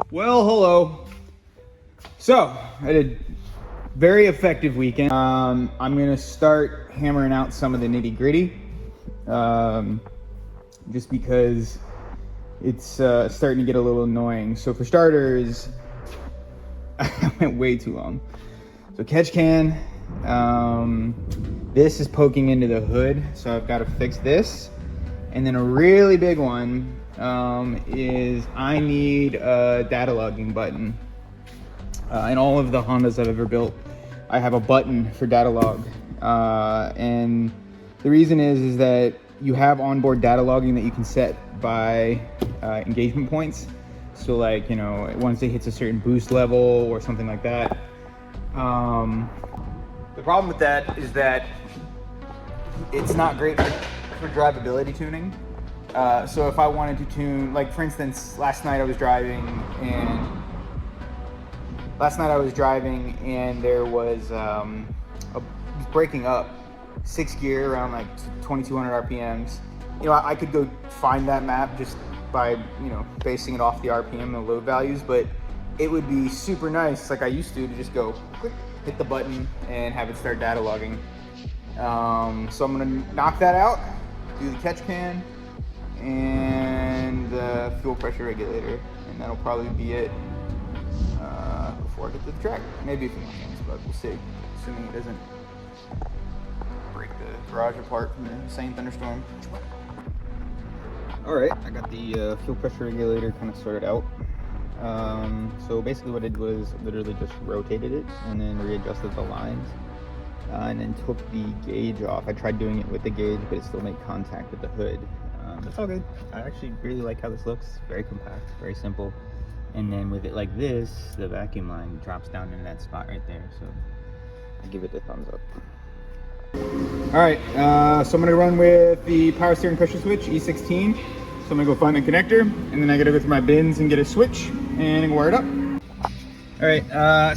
Well, hello. So, I had a very effective weekend. I'm gonna start hammering out some of the nitty gritty, just because it's starting to get a little annoying. So for starters, I went way too long. So catch can, this is poking into the hood, so I've got to fix this. And then a really big one is I need a datalogging button. In all of the Hondas I've ever built, I have a button for datalog. And the reason is that you have onboard datalogging that you can set by engagement points. So like, you know, once it hits a certain boost level or something like that. The problem with that is that it's not great for drivability tuning. So if I wanted to tune, like for instance, last night I was driving and there was breaking up 6th gear around like 2200 RPMs. You know, I could go find that map just by, you know, basing it off the RPM and the load values, but it would be super nice, like I used to just go click, hit the button and have it start datalogging. So I'm gonna knock that out, do the catch can and the fuel pressure regulator, and that'll probably be it before I get to the track. Maybe a few more things, but we'll see, assuming it doesn't break the garage apart from the insane thunderstorm. All right, I got the fuel pressure regulator kind of sorted out. So basically what I did was literally just rotated it and then readjusted the lines and then took the gauge off. I tried doing it with the gauge, but it still made contact with the hood. It's all good. I actually really like how this looks. Very compact, very simple. And then with it like this, the vacuum line drops down into that spot right there. So I give it a thumbs up. All right, so I'm gonna run with the power steering pressure switch, E16. So I'm gonna go find the connector, and then I gotta go through my bins and get a switch and wire it up. All right,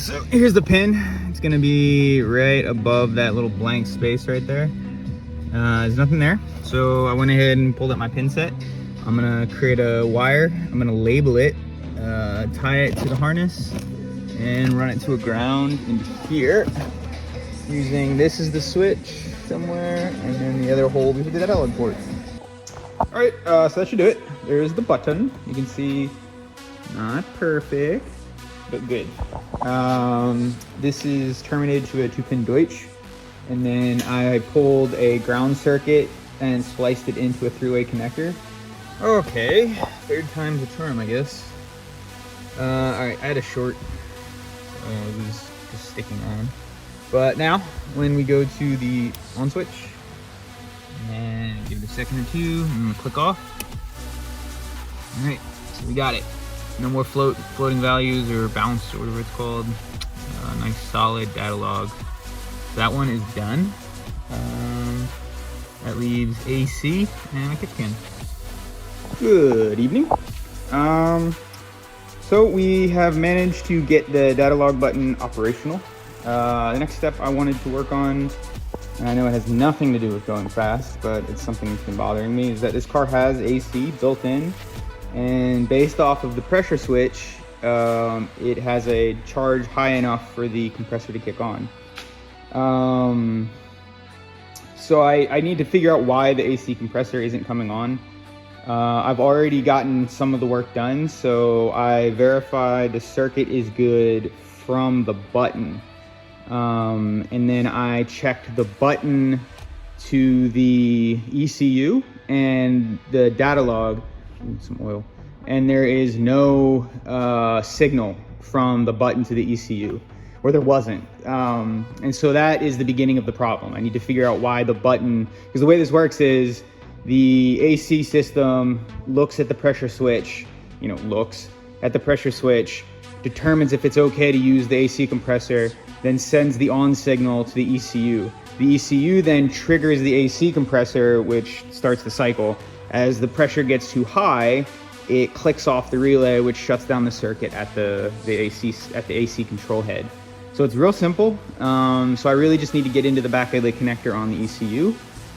so here's the pin. It's gonna be right above that little blank space right there. There's nothing there. So I went ahead and pulled out my pin set. I'm gonna create a wire. I'm gonna label it, tie it to the harness, and run it to a ground in here. Using this is the switch somewhere, and then the other hole is the Datalog port. All right, so that should do it. There's the button. You can see, not perfect, but good. This is terminated to a 2-pin Deutsch, and then I pulled a ground circuit and spliced it into a 3-way connector. Okay, 3rd time's a charm, I guess. All right, I had a short, so it was just sticking on. But now, when we go to the on switch, and give it a second or two, I'm gonna click off. All right, so we got it. No more floating values or bounce or whatever it's called. Nice solid datalog. So that one is done. That leaves AC and a kick can. Good evening. So we have managed to get the datalog button operational. The next step I wanted to work on, and I know it has nothing to do with going fast, but it's something that's been bothering me, is that this car has AC built in, and based off of the pressure switch, it has a charge high enough for the compressor to kick on. So I need to figure out why the AC compressor isn't coming on. I've already gotten some of the work done, so I verified the circuit is good from the button. And then I checked the button to the ECU and the datalog, some oil, and there is no signal from the button to the ECU, or there wasn't. And so that is the beginning of the problem. I need to figure out why the button, because the way this works is the AC system looks at the pressure switch, you know, looks at the pressure switch, determines if it's okay to use the AC compressor, then sends the on signal to the ECU. The ECU then triggers the AC compressor, which starts the cycle. As the pressure gets too high, it clicks off the relay, which shuts down the circuit at the AC control head. So it's real simple. So I really just need to get into the back of the connector on the ECU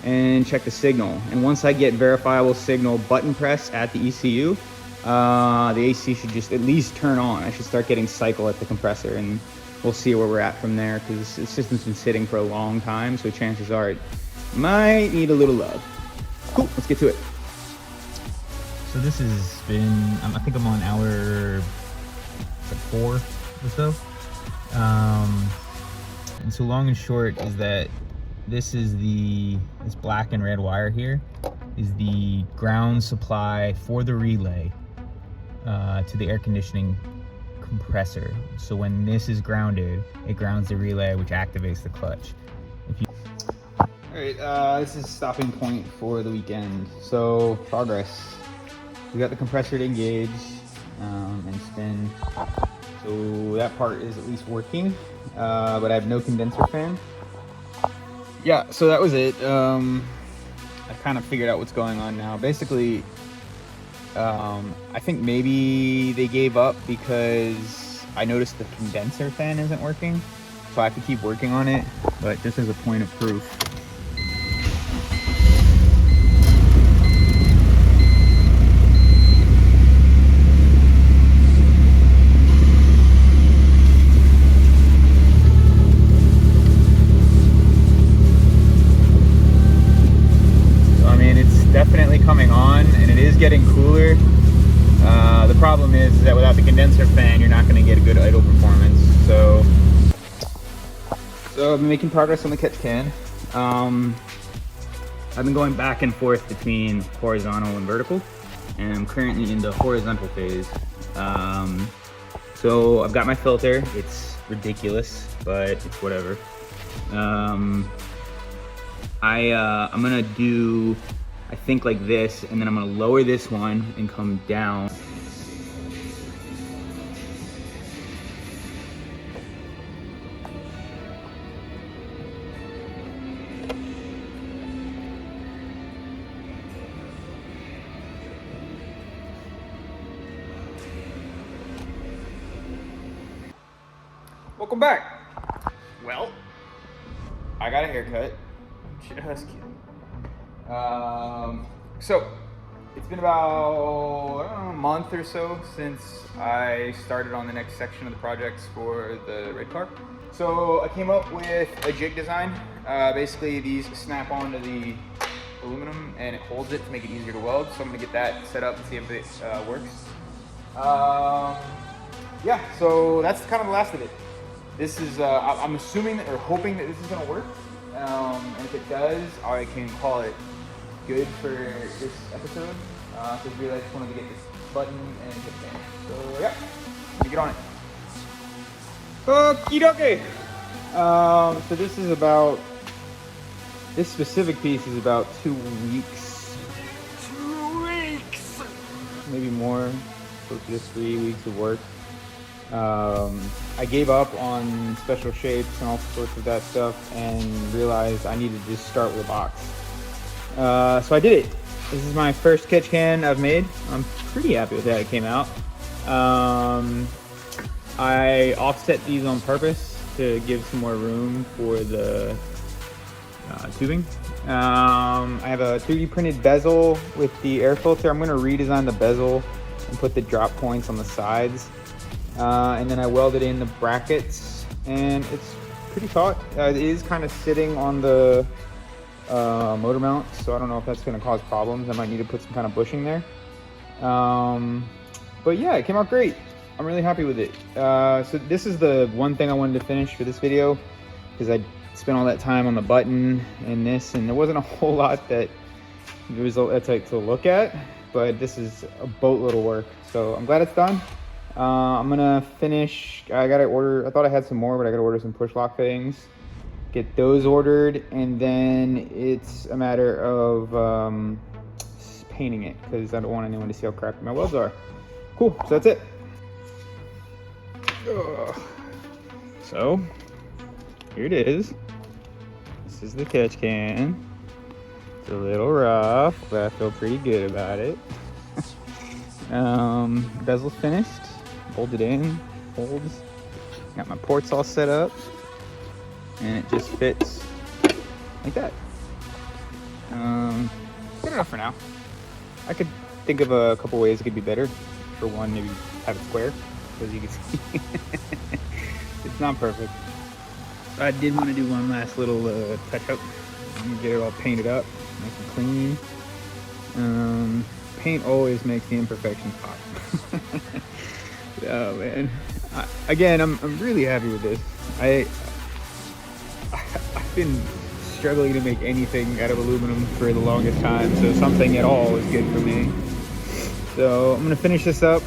and check the signal. And once I get verifiable signal button press at the ECU, the AC should just at least turn on. I should start getting cycle at the compressor, and we'll see where we're at from there, because the system's been sitting for a long time, so chances are it might need a little love. Cool, let's get to it. So this has been, I think I'm on hour 4 or so. And so long and short is that this is this black and red wire here is the ground supply for the relay to the air conditioning compressor. So when this is grounded, it grounds the relay, which activates the clutch. Alright, this is stopping point for the weekend. So, progress. We got the compressor to engage and spin. So that part is at least working, but I have no condenser fan. Yeah, so that was it. I kind of figured out what's going on now. Basically, I think maybe they gave up because I noticed the condenser fan isn't working. So I have to keep working on it, but just as a point of proof. Definitely coming on, and it is getting cooler. The problem is that without the condenser fan, you're not going to get a good idle performance. So I've been making progress on the catch can. I've been going back and forth between horizontal and vertical, and I'm currently in the horizontal phase. So I've got my filter. It's ridiculous, but it's whatever. I'm gonna do, I think, like this, and then I'm gonna lower this one and come down. Welcome back. Well, I got a haircut. Just kidding. So it's been about, I don't know, a month or so since I started on the next section of the projects for the red car. So I came up with a jig design. Basically these snap onto the aluminum and it holds it to make it easier to weld. So I'm gonna get that set up and see if it works. Yeah, so that's kind of the last of it. This is, I'm assuming that, or hoping that this is gonna work. And if it does, I can call it good for this episode. Because really I just wanted to get this button and hit fan. So yeah, let me get on it. Okie dokie. So this is about, this specific piece is about 2 weeks. 2 weeks! Maybe more, close to 3 weeks of work. I gave up on special shapes and all sorts of that stuff and realized I needed to just start with a box. So I did it. This is my first catch can I've made. I'm pretty happy with how it came out. I offset these on purpose to give some more room for the tubing. I have a 3D printed bezel with the air filter. I'm going to redesign the bezel and put the drop points on the sides. And then I welded in the brackets, and it's pretty taut. It is kind of sitting on the motor mount, so I don't know if that's going to cause problems. I might need to put some kind of bushing there. But yeah, it came out great. I'm really happy with it. So this is the one thing I wanted to finish for this video, because I spent all that time on the button and this, and there wasn't a whole lot that was to look at, but this is a boatload of work. So I'm glad it's done. I'm gonna finish, I gotta order, I thought I had some more, but I gotta order some push lock fittings, get those ordered, and then it's a matter of painting it, because I don't want anyone to see how crappy my welds are. Cool, so that's it. So, here it is. This is the catch can. It's a little rough, but I feel pretty good about it. Bezel's finished. Bolted in, holds. Got my ports all set up, and it just fits like that. Good enough for now. I could think of a couple ways it could be better. For one, maybe have it square, as you can see. It's not perfect. I did want to do one last little touch up and get it all painted up, nice and clean. Paint always makes the imperfections pop. Oh man! Again, I'm really happy with this. I've been struggling to make anything out of aluminum for the longest time, so something at all is good for me. So I'm gonna finish this up,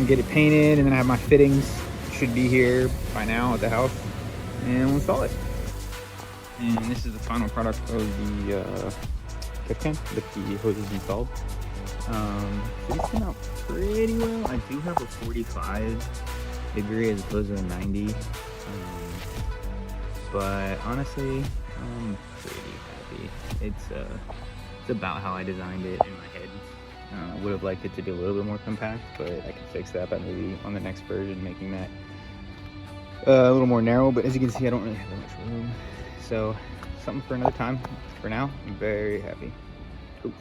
get it painted, and then I have my fittings. Should be here by now at the house, and we'll install it. And this is the final product of the kick can with the hoses installed. So these came out pretty well. I do have a 45 degree as opposed to a 90, but honestly, I'm pretty happy. It's about how I designed it in my head. I would have liked it to be a little bit more compact, but I can fix that by maybe on the next version making that a little more narrow. But as you can see, I don't really have that much room, so something for another time. For now, I'm very happy. Cool.